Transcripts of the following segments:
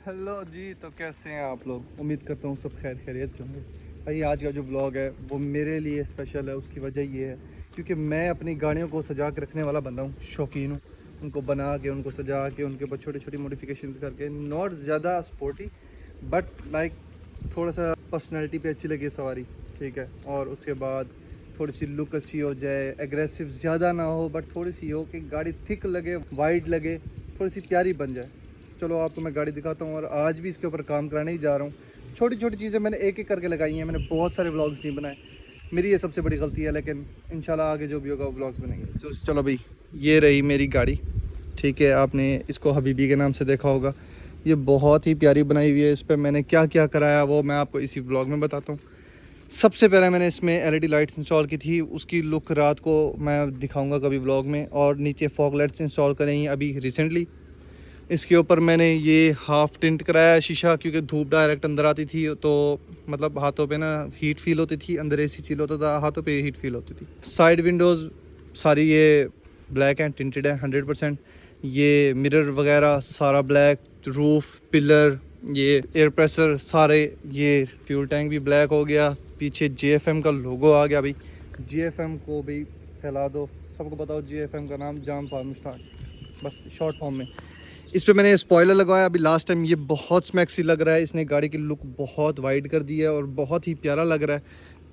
Hello जी। तो कैसे हैं आप लोग? उम्मीद करता हूँ सब खैर खैरियत से होंगे। भाई आज का जो ब्लॉग है वो मेरे लिए स्पेशल है। उसकी वजह ये है क्योंकि मैं अपनी गाड़ियों को सजा के रखने वाला बंदा हूँ, शौकीन हूँ। उनको बना के, उनको सजा के, उनके ऊपर छोटी छोटी मॉडिफिकेशन करके, नॉट ज़्यादा स्पोर्टी बट लाइक थोड़ा सा पर्सनैलिटी पे अच्छी लगे सवारी, ठीक है। और उसके बाद थोड़ी सी लुक अच्छी हो जाए, एग्रेसिव ज़्यादा ना हो बट थोड़ी सी हो कि गाड़ी थिक लगे, वाइड लगे, थोड़ी सी प्यारी बन जाए। चलो आपको मैं गाड़ी दिखाता हूँ और आज भी इसके ऊपर काम कराने ही जा रहा हूँ। छोटी छोटी चीज़ें मैंने एक एक करके लगाई हैं। मैंने बहुत सारे व्लॉग्स नहीं बनाए, मेरी ये सबसे बड़ी गलती है, लेकिन इंशाल्लाह आगे जो भी होगा वो व्लॉग्स बनेंगे। तो चलो भाई, ये रही मेरी गाड़ी, ठीक है। आपने इसको हबीबी के नाम से देखा होगा। ये बहुत ही प्यारी बनाई हुई है। इस पर मैंने क्या क्या कराया वो मैं आपको इसी व्लॉग में बताता हूँ। सबसे पहले मैंने इसमें एलईडी लाइट्स इंस्टॉल की थी। उसकी लुक रात को मैं दिखाऊंगा कभी व्लॉग में। और नीचे फॉग लाइट्स इंस्टॉल करी हैं अभी रिसेंटली। इसके ऊपर मैंने ये हाफ टिंट कराया शीशा, क्योंकि धूप डायरेक्ट अंदर आती थी तो मतलब हाथों पे ना हीट फील होती थी। अंदर एसी चील होता था, हाथों पे हीट फील होती थी। साइड विंडोज़ सारी ये ब्लैक एंड टिंटेड है 100%। ये मिरर वगैरह सारा ब्लैक, रूफ, पिलर, ये एयर प्रेशर सारे, ये फ्यूल टैंक भी ब्लैक हो गया। पीछे JFM का लोगो आ गया भाई। JFM को भी फैला दो, सबको बताओ JFM का नाम जाम फार्म स्टार्ट, बस शॉर्ट फॉर्म में। इस पे मैंने स्पॉइलर लगवाया अभी लास्ट टाइम। ये बहुत स्मैक्सी लग रहा है, इसने गाड़ी की लुक बहुत वाइड कर दी है और बहुत ही प्यारा लग रहा है,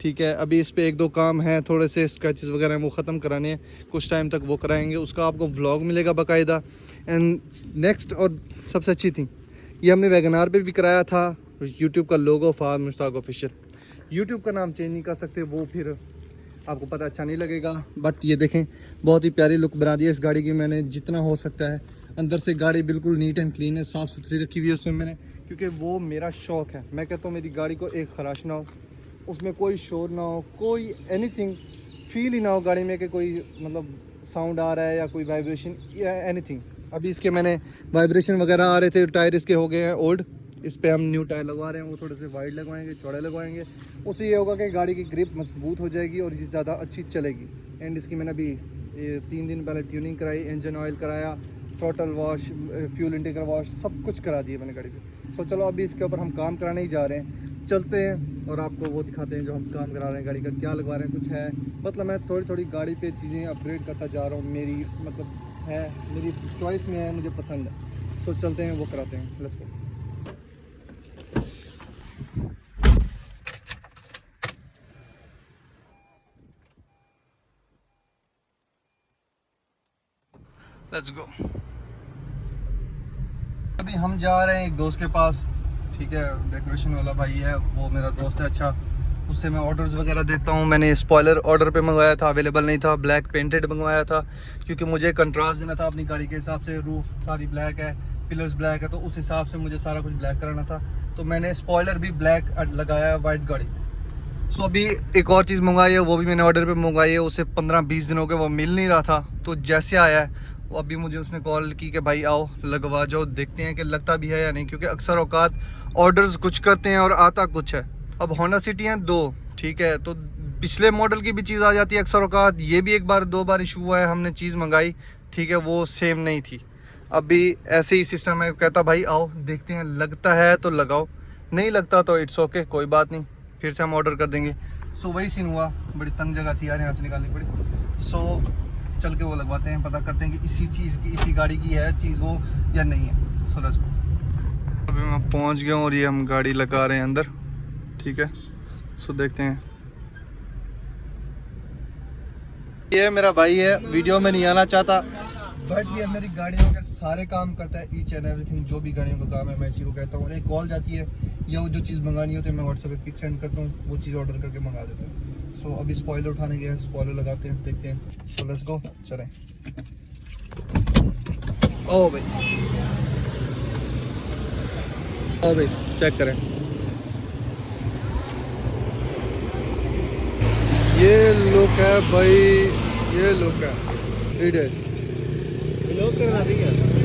ठीक है। अभी इस पे एक दो काम हैं, थोड़े से स्क्रैचेस वगैरह हैं, वो ख़त्म कराने हैं। कुछ टाइम तक वो कराएंगे, उसका आपको व्लॉग मिलेगा बाकायदा। एंड नेक्स्ट और सबसे अच्छी थी, ये हमने वैगनार पे भी कराया था। यूट्यूब का लोगो फार मुश्ताक ऑफिशियल। यूट्यूब का नाम चेंज नहीं कर सकते, वो फिर आपको पता अच्छा नहीं लगेगा। बट ये देखें, बहुत ही प्यारी लुक बना दी है इस गाड़ी की मैंने जितना हो सकता है। अंदर से गाड़ी बिल्कुल नीट एंड क्लीन है, साफ़ सुथरी रखी हुई है उसमें मैंने, क्योंकि वो मेरा शौक़ है। मैं कहता हूँ मेरी गाड़ी को एक खराश ना हो, उसमें कोई शोर ना हो, कोई एनीथिंग फील ही ना हो गाड़ी में कि कोई मतलब साउंड आ रहा है या कोई वाइब्रेशन या एनीथिंग। अभी इसके मैंने वाइब्रेशन वगैरह आ रहे थे, टायर इसके हो गए हैं ओल्ड। इस पर हम न्यू टायर लगवा रहे हैं, वो थोड़े से वाइड लगवाएंगे, चौड़े लगवाएंगे। उससे ये होगा कि गाड़ी की ग्रिप मजबूत हो जाएगी और ये ज़्यादा अच्छी चलेगी। एंड इसकी मैंने अभी 3 दिन पहले ट्यूनिंग कराई, इंजन ऑयल कराया, टोटल वॉश, फ्यूल इंटेकर वॉश, सब कुछ करा दिया मैंने गाड़ी पे। सो चलो अभी इसके ऊपर हम काम कराने ही जा रहे हैं, चलते हैं और आपको वो दिखाते हैं जो हम काम करा रहे हैं। गाड़ी का क्या लगवा रहे हैं कुछ है, मतलब मैं थोड़ी थोड़ी गाड़ी पे चीज़ें अपग्रेड करता जा रहा हूँ। मेरी मतलब है, मेरी चॉइस में है, मुझे पसंद है। सो चलते हैं वो कराते हैं, लेट्स गो। Let's go. अभी हम जा रहे हैं एक दोस्त के पास, ठीक है। डेकोरेशन वाला भाई है, वो मेरा दोस्त है अच्छा। उससे मैं ऑर्डर्स वगैरह देता हूँ। मैंने स्पॉइलर ऑर्डर पे मंगवाया था, अवेलेबल नहीं था। ब्लैक पेंटेड मंगवाया था क्योंकि मुझे कंट्रास्ट देना था अपनी गाड़ी के हिसाब से। रूफ सारी ब्लैक है, पिलर्स ब्लैक है, तो उस हिसाब से मुझे सारा कुछ ब्लैक कराना था। तो मैंने स्पॉइलर भी ब्लैक लगाया वाइट गाड़ी। सो अभी एक और चीज़ मंगवाई है, वो भी मैंने ऑर्डर पे मंगवाई है। उसे 15-20 दिन हो गए, वो मिल नहीं रहा था। तो जैसे आया है वो अभी मुझे उसने कॉल की कि भाई आओ लगवा जाओ, देखते हैं कि लगता भी है या नहीं, क्योंकि अक्सर औकात ऑर्डर्स कुछ करते हैं और आता कुछ है। अब होंडा सिटी हैं 2, ठीक है, तो पिछले मॉडल की भी चीज़ आ जाती है अक्सर औकात। ये भी एक बार 2 बार इशू हुआ है, हमने चीज़ मंगाई, ठीक है, वो सेम नहीं थी। अभी ऐसे ही सिस्टम है, कहता भाई आओ देखते हैं, लगता है तो लगाओ, नहीं लगता तो इट्स ओके, कोई बात नहीं, फिर से हम ऑर्डर कर देंगे। सो वही सीन हुआ। बड़ी तंग जगह थी यार, यहाँ से निकालनी पड़ी। सो चल के वो लगवाते हैं, पता करते हैं कि इसी चीज़ की, इसी गाड़ी की है चीज़ वो या नहीं है। So let's go. अभी मैं पहुँच गया हूँ और ये हम गाड़ी लगा रहे हैं अंदर, ठीक है। सो देखते हैं। ये मेरा भाई है, वीडियो में नहीं आना चाहता बट ये मेरी गाड़ियों के सारे काम करता है, ईच एंड एवरीथिंग। जो भी गाड़ियों का काम है मैं इसी को कहता हूँ। एक कॉल जाती है या वो जो चीज़ मंगानी होती है, मैं व्हाट्सएप पे पिक सेंड करता हूँ, वो चीज़ ऑर्डर करके मंगा देता हूँ। सो अभी स्पॉइलर उठाने गया, स्पॉइलर लगाते हैं, देखते हैं। सो लेट्स गो, चलें। ओ भाई, ओ भाई चेक करें, ये लुक है भाई, ये लुक है।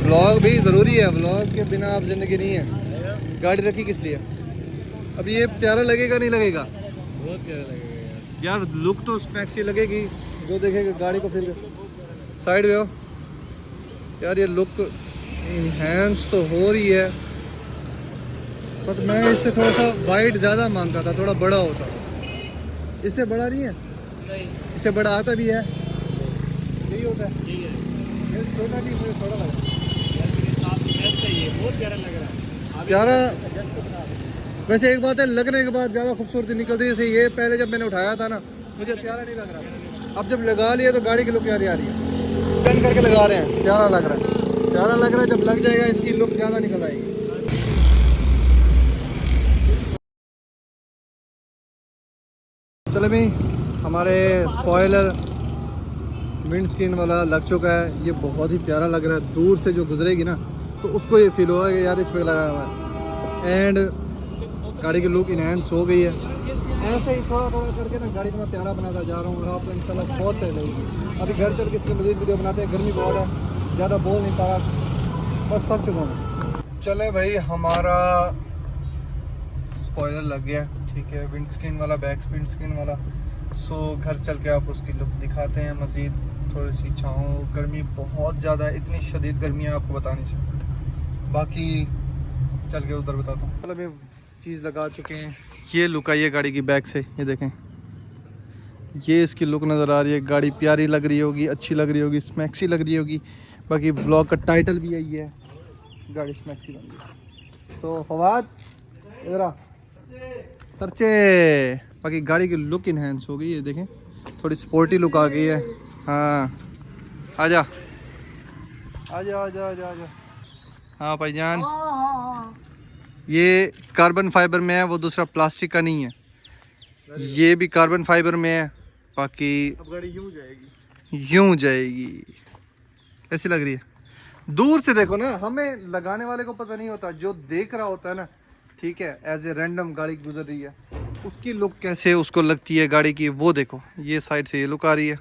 व्लॉग भी ज़रूरी है, व्लॉग के बिना आप ज़िंदगी नहीं है। गाड़ी रखी किस लिए? अब ये प्यारा लगेगा नहीं लगेगा? बहुत प्यारा लगेगा यार, लुक तो स्पेक्सी लगेगी। जो देखेगा गाड़ी को फिर साइड में हो यार, ये लुक इनहेंस तो हो रही है। बट मैं इससे थोड़ा सा वाइड ज़्यादा मांगता था, थोड़ा बड़ा होता। इससे बड़ा नहीं है? नहीं, इससे बड़ा आता भी है, यही होता है। यही है ये छोटा नहीं, मुझे थोड़ा लगा यार, मेरे साथ बेस्ट है ये, बहुत प्यारा लग रहा है। प्यारा। एडजस्ट तो बना दो। वैसे एक बात है, लगने के बाद ज़्यादा खूबसूरती निकलती है। जैसे ये पहले जब मैंने उठाया था ना, मुझे प्यारा नहीं लग रहा था। अब जब लगा लिया तो गाड़ी की लुक प्यारी आ रही है। टर्न करके लगा रहे हैं, प्यारा लग रहा है, प्यारा लग रहा है। जब लग जाएगा इसकी लुक ज़्यादा निकल आएगी। चले भाई, हमारे स्पॉइलर विंड स्क्रीन वाला लग चुका है। ये बहुत ही प्यारा लग रहा है। दूर से जो गुजरेगी ना तो उसको ये फील होगा कि यार इस पे लगा हुआ है। एंड गाड़ी की लुक इनहेंस हो गई है। ऐसे ही थोड़ा थोड़ा करके ना गाड़ी को मैं प्यारा बनाता जा रहा हूँ और आपको इंशाल्लाह बहुत सही लगेगी। अभी घर चल के इसकी मज़ीद वीडियो बनाते हैं। गर्मी बहुत है, ज़्यादा बोल नहीं पा रहा, बस थक चुका हूँ। चले भाई, हमारा स्पॉइलर लग गया, ठीक है, विंड स्क्रीन वाला, बैक विंड स्क्रीन वाला। सो घर चल के आप उसकी लुक दिखाते हैं मज़ीद। थोड़ी सी छाँव, गर्मी बहुत ज़्यादा है, इतनी शदीद गर्मी है आपको बता नहीं सकता। बाकी चल के उधर बताता हूँ। मतलब ये चीज़ लगा चुके हैं। ये लुक आई है गाड़ी की बैक से, ये देखें, ये इसकी लुक नज़र आ रही है। गाड़ी प्यारी लग रही होगी, अच्छी लग रही होगी, स्मैक्सी लग रही होगी। बाकी ब्लॉग का टाइटल भी यही है, गाड़ी स्मैक्सी बन गई। सो फवाद इधर आ, सरचे। बाकी गाड़ी की लुक इनहेंस हो गई, ये देखें, थोड़ी स्पोर्टी लुक आ गई है। हाँ, आजा आजा आजा आजा आजा। हाँ भाईजान, ये कार्बन फाइबर में है, वो दूसरा प्लास्टिक का नहीं है। ये भी कार्बन फाइबर में है। बाकी अब गाड़ी यूं जाएगी, यूं जाएगी। ऐसी लग रही है। दूर से देखो ना, हमें लगाने वाले को पता नहीं होता, जो देख रहा होता है ना, ठीक है, एज ए रैंडम गाड़ी गुजर रही है, उसकी लुक कैसे उसको लगती है गाड़ी की, वो देखो। ये साइड से ये लुक आ रही है।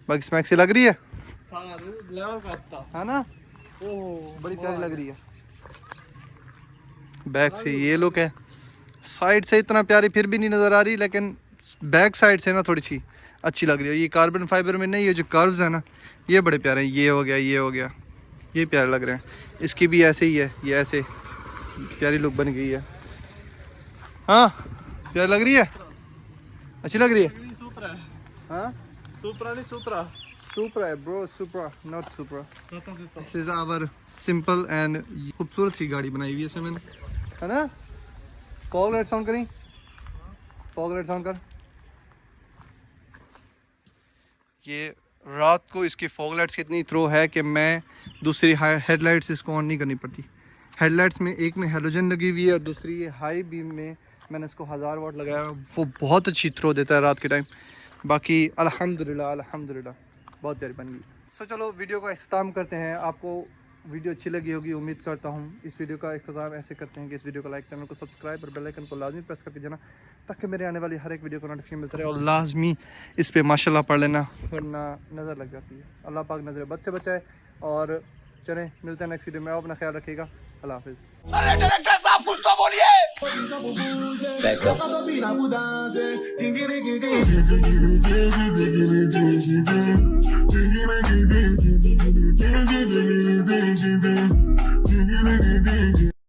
बाकी स्मैक से लग रही है, लेवल का था, है ना? ओह बड़ी प्यारी लग रही है। बैक से ये लुक है, साइड से इतना प्यारी फिर भी नहीं नज़र आ रही, लेकिन बैक साइड से ना थोड़ी सी अच्छी लग रही है। ये कार्बन फाइबर में नहीं, ये जो कर्व्स है ना, ये बड़े प्यारे हैं। ये हो गया, ये हो गया, ये प्यारे लग रहे हैं। इसकी भी ऐसे ही है, ये ऐसे प्यारी लुक बन गई है। हाँ, प्यारी लग रही है, अच्छी लग रही है। सूत्रा है, हाँ, सूत्रा नहीं सूत्रा, सुपरा है bro, Supra not Supra. This is our simple and खूबसूरत सी गाड़ी बनाई हुई है मैंने, है ना? फॉग लाइट साउंड करें, फॉग लाइट साउंड कर। ये रात को इसकी फॉग लाइट्स कितनी थ्रो है कि मैं दूसरी हेडलाइट्स इसको ऑन नहीं करनी पड़ती। हेडलाइट्स में एक में हेलोजन लगी हुई है और दूसरी ये हाई बीम में मैंने इसको 1000 वाट लगाया, वो बहुत अच्छी थ्रो देता है रात के टाइम। बाकी अल्हम्दुलिल्लाह अल्हम्दुलिल्लाह बहुत प्यारी बन गई। सो चलो वीडियो का इख्तिताम करते हैं। आपको वीडियो अच्छी लगी होगी उम्मीद करता हूँ। इस वीडियो का इख्तिताम ऐसे करते हैं कि इस वीडियो को लाइक, चैनल को सब्सक्राइब और बेल आइकन को लाजमी प्रेस करके जाना, ताकि मेरे आने वाली हर एक वीडियो को नोटिफिकेशन मिलता रहे। और लाजमी इस पे माशाल्लाह पढ़ लेना, वरना नज़र लग जाती है। अल्लाह पाक नज़र बद से बचाए। और चलें, मिलते हैं नेक्स्ट वीडियो में। आप अपना ख्याल रखिएगा। अल्लाह हाफिज़। अरे डायरेक्टर साहब कुछ तो बोलिए।